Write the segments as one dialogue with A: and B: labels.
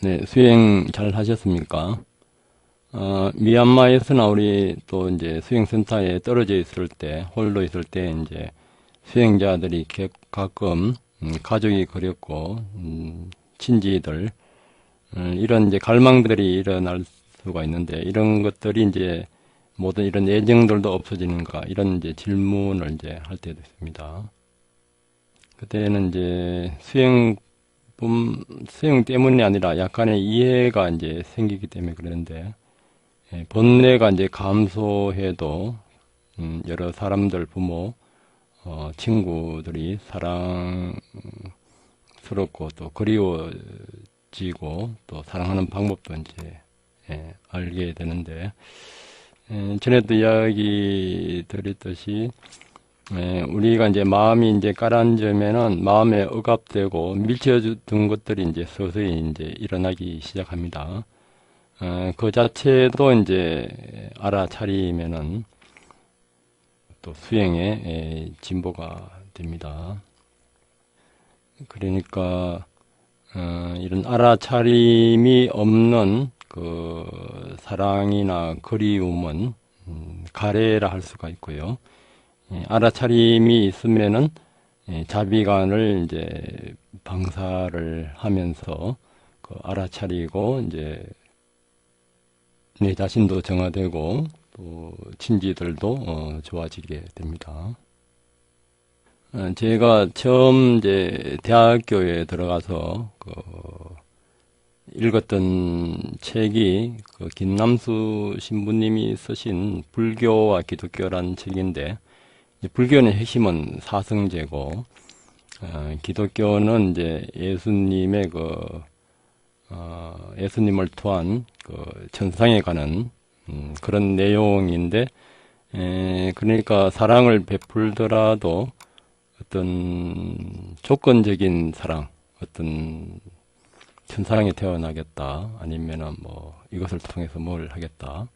A: 네, 수행 잘 하셨습니까? 미얀마에서나 우리 또 이제 수행센터에 떨어져 있을 때, 홀로 있을 때 이제 수행자들이 가끔 가족이 그립고, 친지들, 이런 이제 갈망들이 일어날 수가 있는데, 이런 것들이 이제 모든 이런 애정들도 없어지는가, 이런 이제 질문을 이제 할 때도 있습니다. 그때는 이제 수행 때문이 아니라 약간의 이해가 이제 생기기 때문에 그러는데, 번뇌가 이제 감소해도, 여러 사람들, 부모, 친구들이 사랑스럽고 또 그리워지고 또 사랑하는 방법도 이제, 알게 되는데, 전에도 이야기 드렸듯이, 우리가 이제 마음이 이제 가라앉으면은 마음에 억압되고 밀쳐둔 것들이 이제 서서히 이제 일어나기 시작합니다. 그 자체도 이제 알아차리면은 또 수행의 진보가 됩니다. 그러니까 이런 알아차림이 없는 그 사랑이나 그리움은 가래라 할 수가 있고요. 알아차림이 있으면은 자비간을 이제 방사를 하면서 그 알아차리고 이제 내 자신도 정화되고 또 친지들도 좋아지게 됩니다. 제가 처음 이제 대학교에 들어가서 그 읽었던 책이 그 김남수 신부님이 쓰신 불교와 기독교라는 책인데, 불교는 핵심은 사성제고, 기독교는 이제 예수님의 예수님을 통한 그 천상에 가는 그런 내용인데, 그러니까 사랑을 베풀더라도 어떤 조건적인 사랑, 어떤 천사랑에 태어나겠다, 아니면은 뭐 이것을 통해서 뭘 하겠다,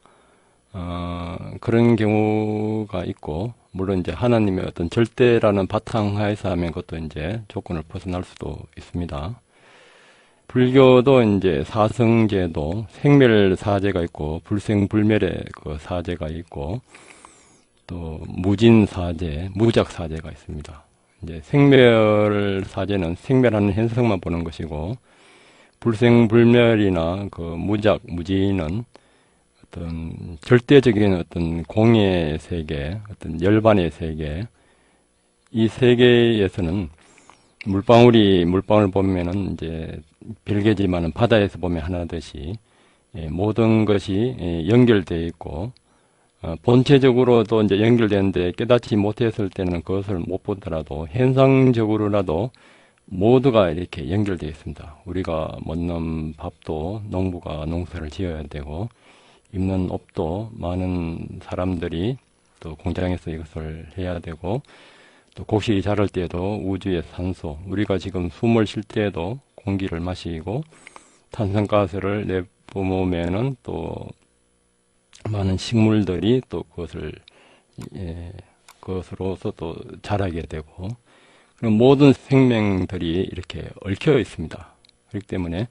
A: 그런 경우가 있고, 물론 이제 하나님의 어떤 절대라는 바탕하에서 하면 그것도 이제 조건을 벗어날 수도 있습니다. 불교도 이제 사성제도 생멸사제가 있고 불생불멸의 그 사제가 있고 또 무진사제, 무작사제가 있습니다. 이제 생멸사제는 생멸하는 현상만 보는 것이고, 불생불멸이나 그 무진은 어떤 절대적인 어떤 공의 세계, 어떤 열반의 세계, 이 세계에서는 물방울 보면은 이제 별개지만은 바다에서 보면 하나듯이 모든 것이 연결되어 있고, 본체적으로도 이제 연결되는데 깨닫지 못했을 때는 그것을 못 보더라도 현상적으로라도 모두가 이렇게 연결되어 있습니다. 우리가 먹는 밥도 농부가 농사를 지어야 되고, 입는 옷도 많은 사람들이 또 공장에서 이것을 해야 되고, 또 곡식이 자랄 때에도 우주의 산소, 우리가 지금 숨을 쉴 때에도 공기를 마시고 탄산가스를 내뿜으면은 또 많은 식물들이 또 그것으로서 또 자라게 되고, 그럼 모든 생명들이 이렇게 얽혀 있습니다. 그렇기 때문에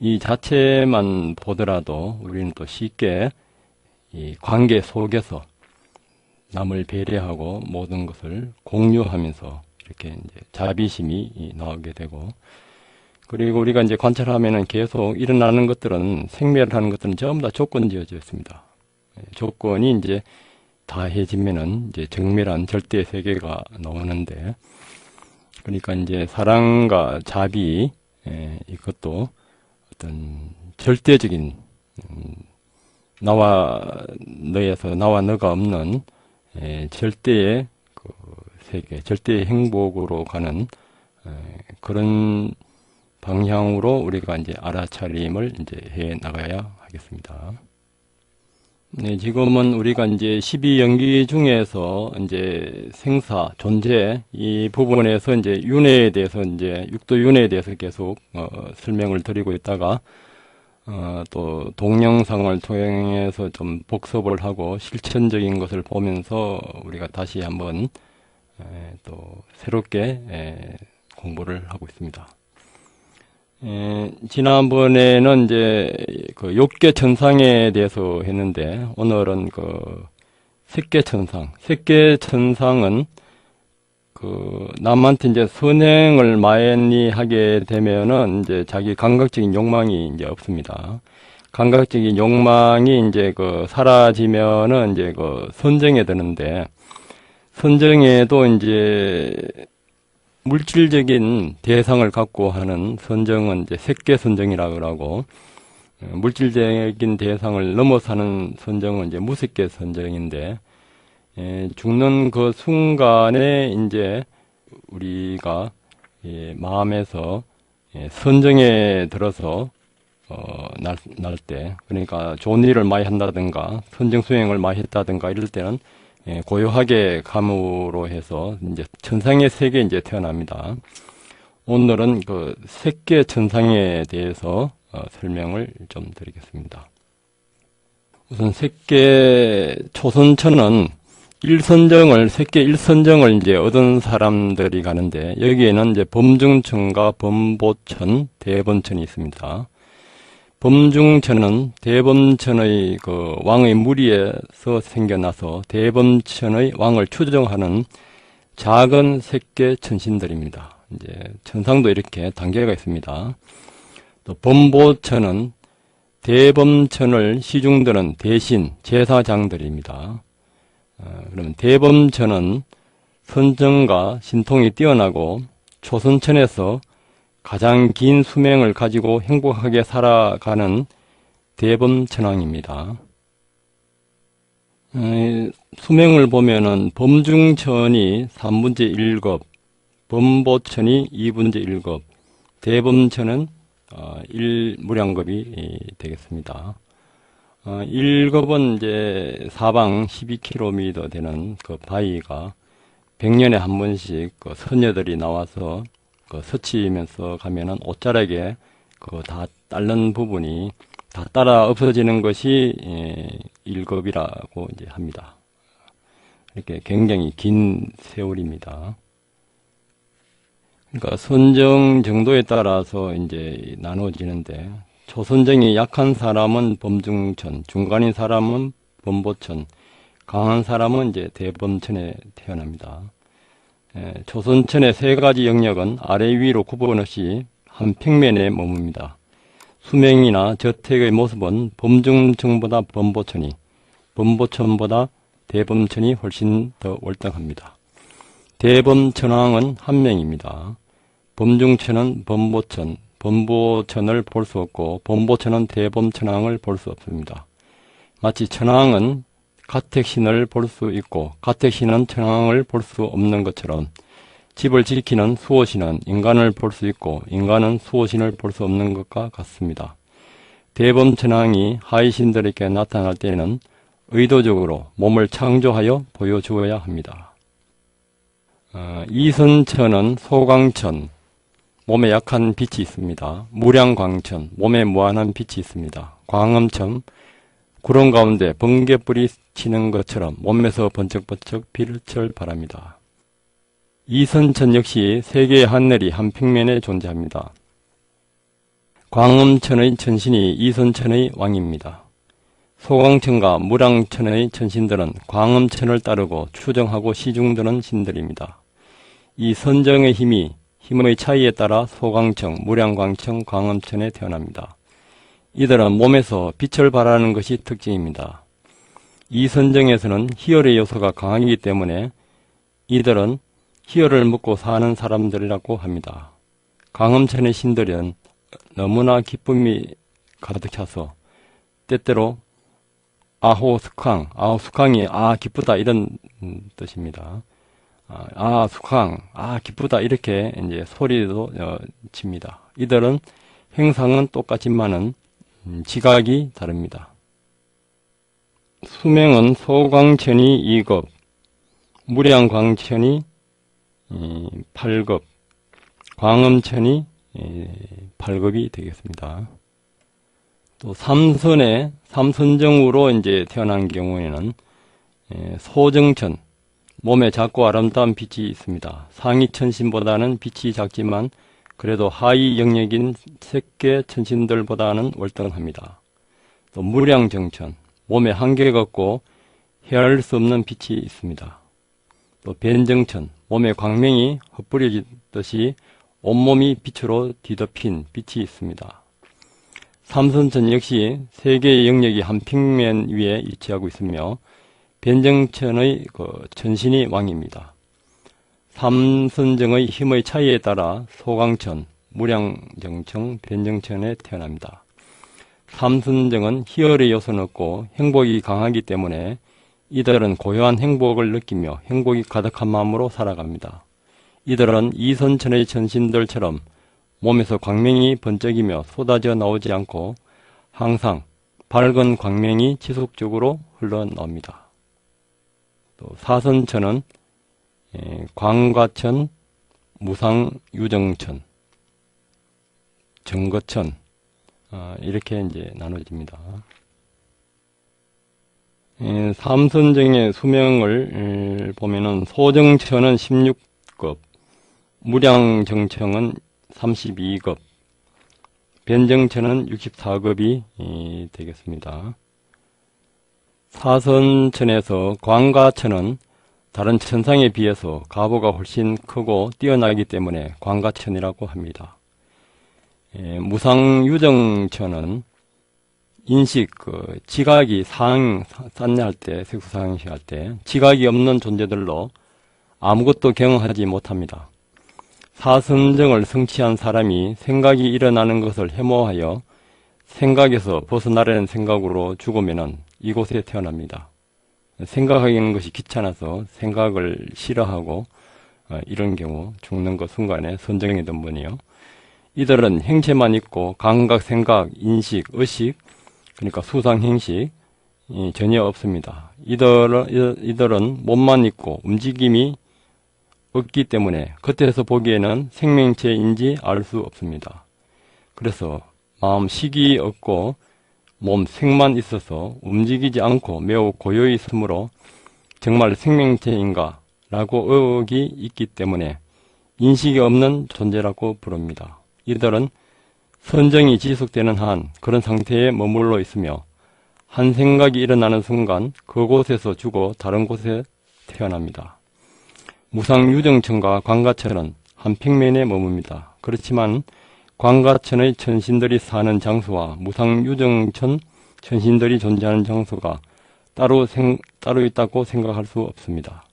A: 이 자체만 보더라도 우리는 또 쉽게 이 관계 속에서 남을 배려하고 모든 것을 공유하면서 이렇게 이제 자비심이 나오게 되고, 그리고 우리가 이제 관찰하면은 계속 일어나는 것들은 생멸하는 것들은 전부 다 조건지어져 있습니다. 조건이 이제 다해지면은 이제 정밀한 절대 세계가 나오는데, 그러니까 이제 사랑과 자비, 이것도 어떤 절대적인 나와 너에서 나와 너가 없는 절대의 그 세계, 절대의 행복으로 가는 그런 방향으로 우리가 이제 알아차림을 이제 해 나가야 하겠습니다. 네, 지금은 우리가 이제 12연기 중에서 이제 생사, 존재, 이 부분에서 이제 윤회에 대해서 이제 육도 윤회에 대해서 계속 설명을 드리고 있다가 또 동영상을 통해서 좀 복습을 하고 실천적인 것을 보면서 우리가 다시 한번 또 새롭게 공부를 하고 있습니다. 지난번에는 이제 그 욕계천상에 대해서 했는데, 오늘은 그 색계천상. 색계천상은 그 남한테 이제 선행을 많이 하게 되면은 이제 자기 감각적인 욕망이 이제 없습니다. 감각적인 욕망이 이제 그 사라지면은 이제 그 선정에 드는데, 선정에도 이제 물질적인 대상을 갖고 하는 선정은 이제 색계 선정이라고 하고, 물질적인 대상을 넘어서는 선정은 이제 무색계 선정인데, 죽는 그 순간에 이제 우리가 마음에서 선정에 들어서 날 때, 그러니까 좋은 일을 많이 한다든가 선정 수행을 많이 했다든가 이럴 때는 고요하게 감으로 해서 이제 천상의 세계에 이제 태어납니다. 오늘은 그 색계 천상에 대해서 설명을 좀 드리겠습니다. 우선 색계 초선천은 색계 일선정을 이제 얻은 사람들이 가는데, 여기에는 이제 범중천과 범보천, 대범천이 있습니다. 범중천은 대범천의 그 왕의 무리에서 생겨나서 대범천의 왕을 추정하는 작은 색계 천신들입니다. 이제 천상도 이렇게 단계가 있습니다. 또 범보천은 대범천을 시중드는 대신 제사장들입니다. 그러면 대범천은 선정과 신통이 뛰어나고 초선천에서 가장 긴 수명을 가지고 행복하게 살아가는 대범천왕입니다. 수명을 보면은 범중천이 3분의 1급, 범보천이 2분의 1급, 대범천은 1무량급이 되겠습니다. 1급은 이제 사방 12km 되는 그 바위가 100년에 한 번씩 그 선녀들이 나와서 그 스치면서 가면은 옷자락에 그 다 따른 부분이 다 따라 없어지는 것이 1급이라고 이제 합니다. 이렇게 굉장히 긴 세월입니다. 그러니까 선정 정도에 따라서 이제 나눠지는데, 초선정이 약한 사람은 범중천, 중간인 사람은 범보천, 강한 사람은 이제 대범천에 태어납니다. 초선천의 세 가지 영역은 아래 위로 구분 없이 한 평면에 머뭅니다. 수명이나 저택의 모습은 범중천보다 범보천이, 범보천보다 대범천이 훨씬 더 월등합니다. 대범천왕은 한 명입니다. 범중천은 범보천, 범보천을 볼 수 없고 범보천은 대범천왕을 볼 수 없습니다. 마치 천왕은 가택신을 볼 수 있고 가택신은 천왕을 볼 수 없는 것처럼, 집을 지키는 수호신은 인간을 볼 수 있고 인간은 수호신을 볼 수 없는 것과 같습니다. 대범천왕이 하위신들에게 나타날 때는 의도적으로 몸을 창조하여 보여주어야 합니다. 이선천은 소광천, 몸에 약한 빛이 있습니다. 무량광천, 몸에 무한한 빛이 있습니다. 광음천, 구름 가운데 번개불이 치는 것처럼 몸에서 번쩍번쩍 빛을 발합니다. 이선천 역시 세계의 하늘이 한 평면에 존재합니다. 광음천의 천신이 이선천의 왕입니다. 소광천과 무량천의 천신들은 광음천을 따르고 추정하고 시중드는 신들입니다. 이 선정의 힘의 차이에 따라 소광천, 무량광천, 광음천에 태어납니다. 이들은 몸에서 빛을 발하는 것이 특징입니다. 이 선정에서는 희열의 요소가 강하기 때문에 이들은 희열을 먹고 사는 사람들이라고 합니다. 광음천의 신들은 너무나 기쁨이 가득 차서 때때로 아호숙항이 기쁘다 이런 뜻입니다. 숙항, 기쁘다 이렇게 이제 소리도 칩니다. 이들은 행상은 똑같지만은 지각이 다릅니다. 수명은 소광천이 2급, 무량광천이 8급, 광음천이 8급이 되겠습니다. 또 삼선정으로 이제 태어난 경우에는 소정천, 몸에 작고 아름다운 빛이 있습니다. 상위 천신보다는 빛이 작지만 그래도 하위 영역인 색계 천신들보다는 월등합니다. 또 무량정천, 몸에 한계가 없고 헤아릴 수 없는 빛이 있습니다. 또 변정천, 몸에 광명이 흩뿌려지듯이 온몸이 빛으로 뒤덮인 빛이 있습니다. 삼선천 역시 세 개의 영역이 한 평면 위에 위치하고 있으며 변정천의 천신이 왕입니다. 삼선정의 힘의 차이에 따라 소강천, 무량정천, 변정천에 태어납니다. 삼선정은 희열의 요소는 없고 행복이 강하기 때문에 이들은 고요한 행복을 느끼며 행복이 가득한 마음으로 살아갑니다. 이들은 이선천의 천신들처럼 몸에서 광명이 번쩍이며 쏟아져 나오지 않고 항상 밝은 광명이 지속적으로 흘러나옵니다. 또 사선천은 광과천, 무상유정천, 정거천 이렇게 이제 나눠집니다. 삼선정의 수명을 보면은 소정천은 16급, 무량정천은 32급, 변정천은 64급이 되겠습니다. 사선천에서 광가천은 다른 천상에 비해서 가보가 훨씬 크고 뛰어나기 때문에 광가천이라고 합니다. 무상유정천은 인식, 지각이 산내할 때, 색소상행식 할 때, 지각이 없는 존재들로 아무것도 경험하지 못합니다. 사선정을 성취한 사람이 생각이 일어나는 것을 해모하여 생각에서 벗어나려는 생각으로 죽으면 이곳에 태어납니다. 생각하는 것이 귀찮아서 생각을 싫어하고 이런 경우 죽는 것 순간에 선정이 된 분이요. 이들은 행체만 있고 감각, 생각, 인식, 의식, 그러니까 수상행식이 전혀 없습니다. 이들은 몸만 있고 움직임이 없기 때문에 겉에서 보기에는 생명체인지 알 수 없습니다. 그래서 마음 식이 없고 몸 색만 있어서 움직이지 않고 매우 고요히 있으므로 정말 생명체인가 라고 의혹이 있기 때문에 인식이 없는 존재라고 부릅니다. 이들은 선정이 지속되는 한 그런 상태에 머물러 있으며 한 생각이 일어나는 순간 그곳에서 죽어 다른 곳에 태어납니다. 무상유정천과 광가천은 한 평면에 머뭅니다. 그렇지만 광가천의 천신들이 사는 장소와 무상유정천 천신들이 존재하는 장소가 따로 있다고 생각할 수 없습니다.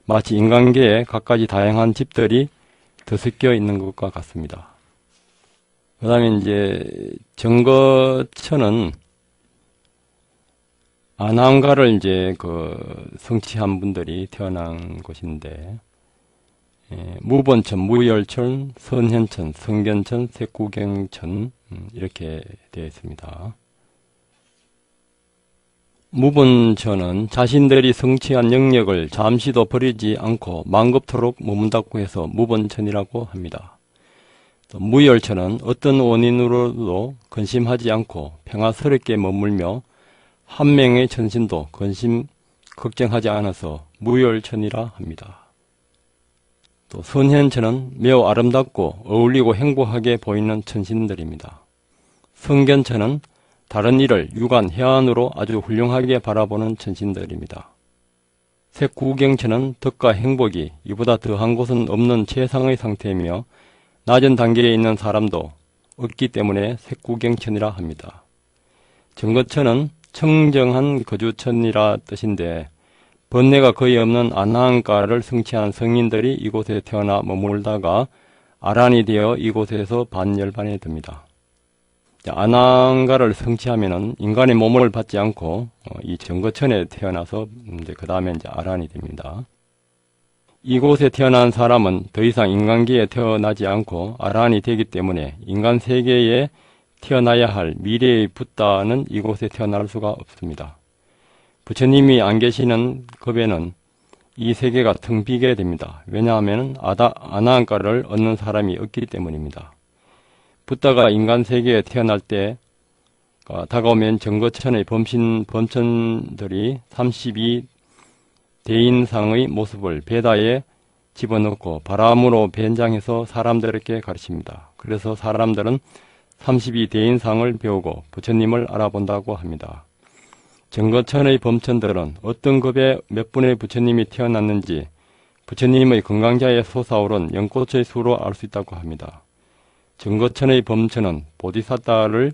A: 마치 인간계에 갖가지 다양한 집들이 들섞여 있는 것과 같습니다. 그 다음에 이제 정거천은 아난가를 이제 성취한 분들이 태어난 곳인데, 무본천, 무열천, 선현천, 성견천, 색구경천 이렇게 되어 있습니다. 무본천은 자신들이 성취한 영역을 잠시도 버리지 않고 만급토록 머문다고 해서 무본천이라고 합니다. 무열천은 어떤 원인으로도 근심하지 않고 평화스럽게 머물며 한 명의 천신도 걱정하지 않아서 무열천이라 합니다. 또 선현천은 매우 아름답고 어울리고 행복하게 보이는 천신들입니다. 성견천은 다른 일을 유관, 해안으로 아주 훌륭하게 바라보는 천신들입니다. 색구경천은 덕과 행복이 이보다 더한 곳은 없는 최상의 상태이며 낮은 단계에 있는 사람도 없기 때문에 색구경천이라 합니다. 정거천은 청정한 거주천이라 뜻인데 번뇌가 거의 없는 아나한가를 성취한 성인들이 이곳에 태어나 머물다가 아란이 되어 이곳에서 반열반이 됩니다. 아나한가를 성취하면은 인간의 몸을 받지 않고 이 정거천에 태어나서 그 다음에 이제 아란이 됩니다. 이곳에 태어난 사람은 더 이상 인간계에 태어나지 않고 아란이 되기 때문에 인간 세계에 태어나야 할 미래의 붓다는 이곳에 태어날 수가 없습니다. 부처님이 안 계시는 급에는 이 세계가 텅 비게 됩니다. 왜냐하면 아나한가를 얻는 사람이 없기 때문입니다. 붓다가 인간 세계에 태어날 때 다가오면 정거천의 범천들이 32대인상의 모습을 베다에 집어넣고 바람으로 변장해서 사람들에게 가르칩니다. 그래서 사람들은 32대인상을 배우고 부처님을 알아본다고 합니다. 정거천의 범천들은 어떤 급의 몇 분의 부처님이 태어났는지 부처님의 건강자에 솟아오른 연꽃의 수로 알 수 있다고 합니다. 정거천의 범천은 보디사tta를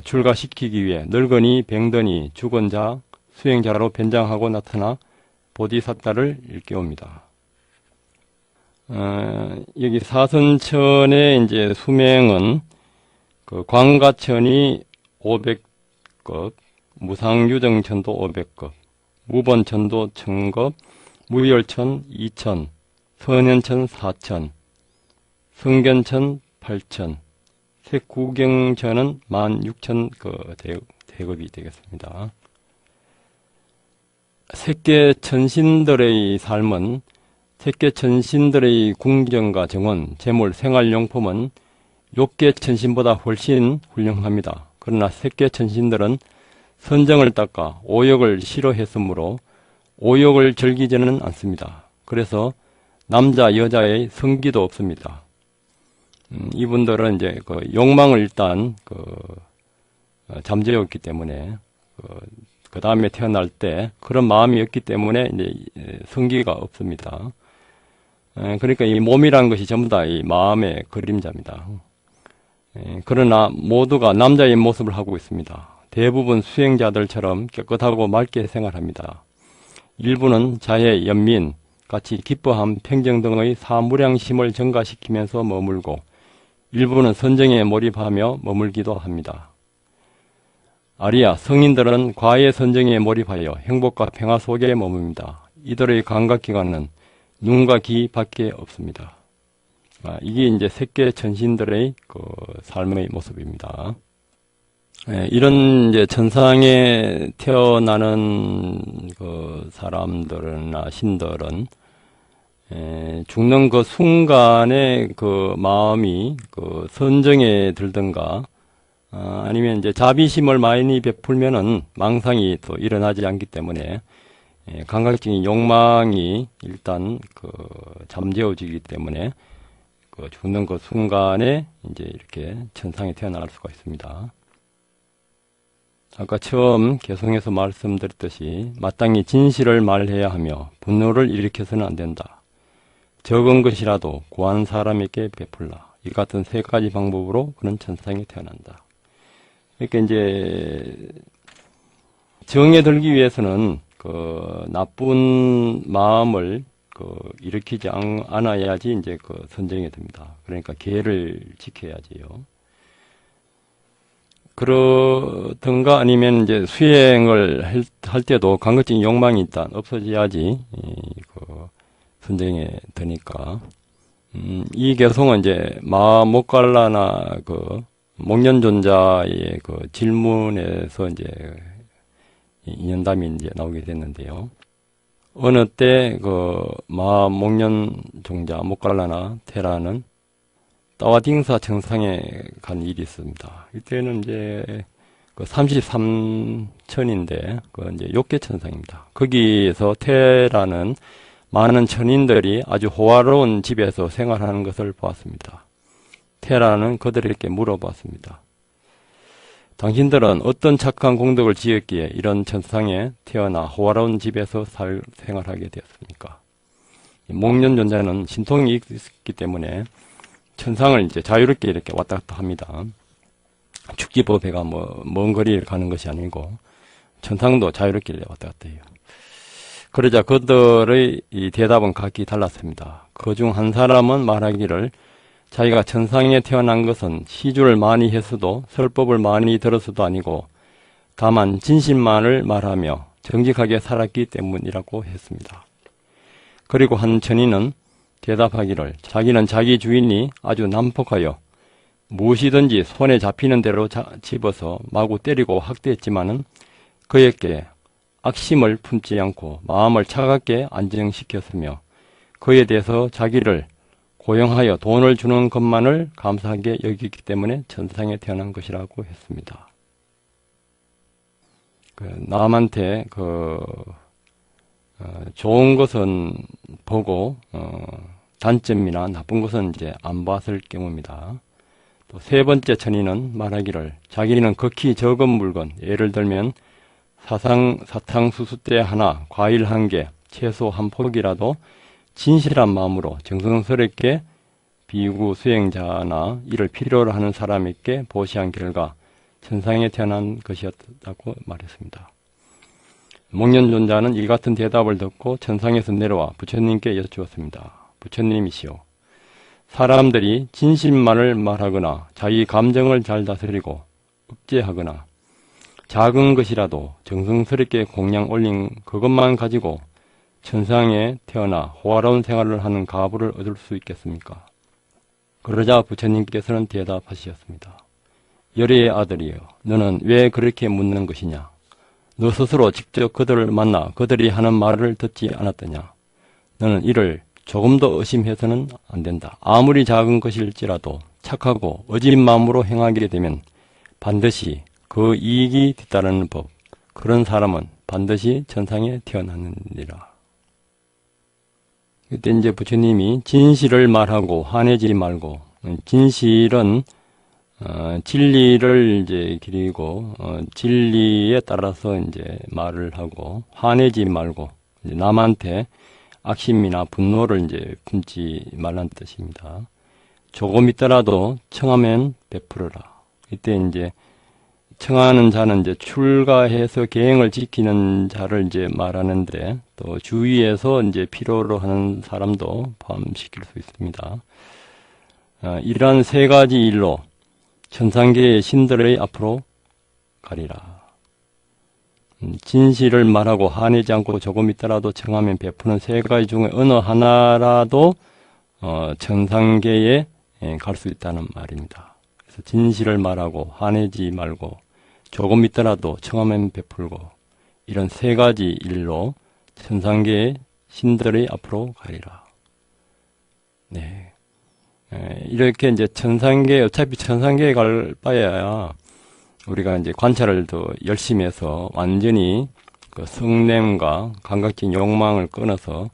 A: 출가시키기 위해 늙은이, 병든이, 죽은 자, 수행자로 변장하고 나타나 보디사tta를 일깨웁니다. 여기 사선천의 이제 수명은 그 광가천이 500급, 무상유정천도 500급, 무번천도 1000급, 무열천 2000, 선현천 4000, 성견천 8000, 색구경천은 16000 대급이 되겠습니다. 색계천신들의 삶은 색계천신들의 궁정과 정원, 재물, 생활용품은 욕계천신보다 훨씬 훌륭합니다. 그러나 색계천신들은 선정을 닦아 오욕을 싫어했으므로 오욕을 즐기지는 않습니다. 그래서 남자, 여자의 성기도 없습니다. 이분들은 이제 그 욕망을 일단 잠재웠기 때문에 그 다음에 태어날 때 그런 마음이 없기 때문에 이제 성기가 없습니다. 그러니까 이 몸이라는 것이 전부 다 이 마음의 그림자입니다. 그러나 모두가 남자의 모습을 하고 있습니다. 대부분 수행자들처럼 깨끗하고 맑게 생활합니다. 일부는 자해, 연민, 같이 기뻐함, 평정 등의 사무량심을 증가시키면서 머물고 일부는 선정에 몰입하며 머물기도 합니다. 아리야, 성인들은 과의 선정에 몰입하여 행복과 평화 속에 머뭅니다. 이들의 감각기관은 눈과 귀 밖에 없습니다. 이게 이제 색계천신들의 그 삶의 모습입니다. 이런 이제 천상에 태어나는 그 사람들이나 신들은 죽는 그 순간에 그 마음이 그 선정에 들든가 아니면 이제 자비심을 많이 베풀면은 망상이 또 일어나지 않기 때문에 감각적인 욕망이 일단 그 잠재워지기 때문에 그 죽는 그 순간에 이제 이렇게 천상에 태어날 수가 있습니다. 아까 처음 개성에서 말씀드렸듯이 마땅히 진실을 말해야 하며 분노를 일으켜서는 안 된다. 적은 것이라도 구한 사람에게 베풀라. 이 같은 세 가지 방법으로 그는 천상에 태어난다. 그러니까 이제 정에 들기 위해서는 그 나쁜 마음을 일으키지 않아야지 이제 그 선정에 듭니다. 그러니까 계를 지켜야지요. 그러든가 아니면 이제 수행을 할 때도 감각적인 욕망이 일단 없어져야지 그 선정에 드니까 이 개성은 이제 마모갈라나 그 목련존자의 그 질문에서 이제 인연담이 이제 나오게 됐는데요. 어느 때 그 마목련종자 모갈라나 테라는 따와딩사 정상에 간 일이 있습니다. 이때는 이제 그 33천인데 그 이제 욕계천상입니다. 거기에서 테라는 많은 천인들이 아주 호화로운 집에서 생활하는 것을 보았습니다. 테라는 그들에게 물어봤습니다. 당신들은 어떤 착한 공덕을 지었기에 이런 천상에 태어나 호화로운 집에서 생활하게 되었습니까? 목련존자는 신통이 있기 때문에 천상을 이제 자유롭게 이렇게 왔다 갔다 합니다. 축지법회가 먼 거리를 가는 것이 아니고 천상도 자유롭게 왔다 갔다 해요. 그러자 그들의 이 대답은 각기 달랐습니다. 그 중 한 사람은 말하기를 자기가 천상에 태어난 것은 시주를 많이 했어도 설법을 많이 들었어도 아니고 다만 진실만을 말하며 정직하게 살았기 때문이라고 했습니다. 그리고 한 천인은 대답하기를 자기는 자기 주인이 아주 난폭하여 무엇이든지 손에 잡히는 대로 집어서 마구 때리고 학대했지만은 그에게 악심을 품지 않고 마음을 차갑게 안정시켰으며 그에 대해서 자기를 고용하여 돈을 주는 것만을 감사하게 여기기 때문에 천상에 태어난 것이라고 했습니다. 남한테 좋은 것은 보고 단점이나 나쁜 것은 이제 안 봤을 경우입니다. 또 세 번째 천의는 말하기를 자기는 극히 적은 물건, 예를 들면 사탕수수대 하나, 과일 한 개, 채소 한 폭이라도 진실한 마음으로 정성스럽게 비구 수행자나 이를 필요로 하는 사람에게 보시한 결과 천상에 태어난 것이었다고 말했습니다. 목련존자는 이 같은 대답을 듣고 천상에서 내려와 부처님께 여쭈었습니다. 부처님이시오, 사람들이 진실만을 말하거나 자기 감정을 잘 다스리고 억제하거나 작은 것이라도 정성스럽게 공양 올린 그것만 가지고 천상에 태어나 호화로운 생활을 하는 가부를 얻을 수 있겠습니까? 그러자 부처님께서는 대답하셨습니다. 열애의 아들이여, 너는 왜 그렇게 묻는 것이냐? 너 스스로 직접 그들을 만나 그들이 하는 말을 듣지 않았더냐? 너는 이를 조금도 의심해서는 안 된다. 아무리 작은 것일지라도 착하고 어진 마음으로 행하게 되면 반드시 그 이익이 뒤따르는 법, 그런 사람은 반드시 천상에 태어나느니라. 그때 이제 부처님이 진실을 말하고 화내지 말고, 진실은 진리를 이제 기리고 진리에 따라서 이제 말을 하고, 화내지 말고 이제 남한테 악심이나 분노를 이제 품지 말란 뜻입니다. 조금 있더라도 청하면 베풀어라. 이때 이제 청하는 자는 이제 출가해서 계행을 지키는 자를 이제 말하는데, 또 주위에서 이제 필요로 하는 사람도 포함시킬 수 있습니다. 이러한 세 가지 일로 천상계의 신들의 앞으로 가리라. 진실을 말하고 화내지 않고 조금 있더라도 청하면 베푸는 세 가지 중에 어느 하나라도 천상계에 갈 수 있다는 말입니다. 그래서 진실을 말하고 화내지 말고 조금 있더라도 청하면 베풀고, 이런 세 가지 일로 천상계의 신들의 앞으로 가리라. 네. 이렇게 이제 어차피 천상계에 갈 바에야 우리가 이제 관찰을 더 열심히 해서 완전히 그 성냄과 감각적 욕망을 끊어서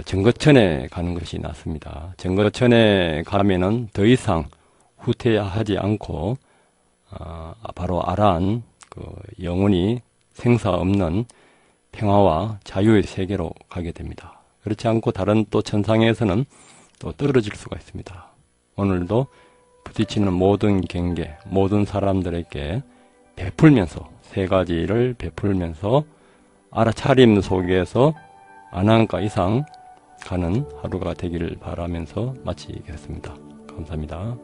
A: 정거천에 가는 것이 낫습니다. 정거천에 가면은 더 이상 후퇴하지 않고 바로 아라한 그 영원히 생사 없는 평화와 자유의 세계로 가게 됩니다. 그렇지 않고 다른 또 천상에서는 또 떨어질 수가 있습니다. 오늘도 부딪히는 모든 경계, 모든 사람들에게 베풀면서, 세 가지를 베풀면서 알아차림 속에서 안한가 이상 가는 하루가 되기를 바라면서 마치겠습니다. 감사합니다.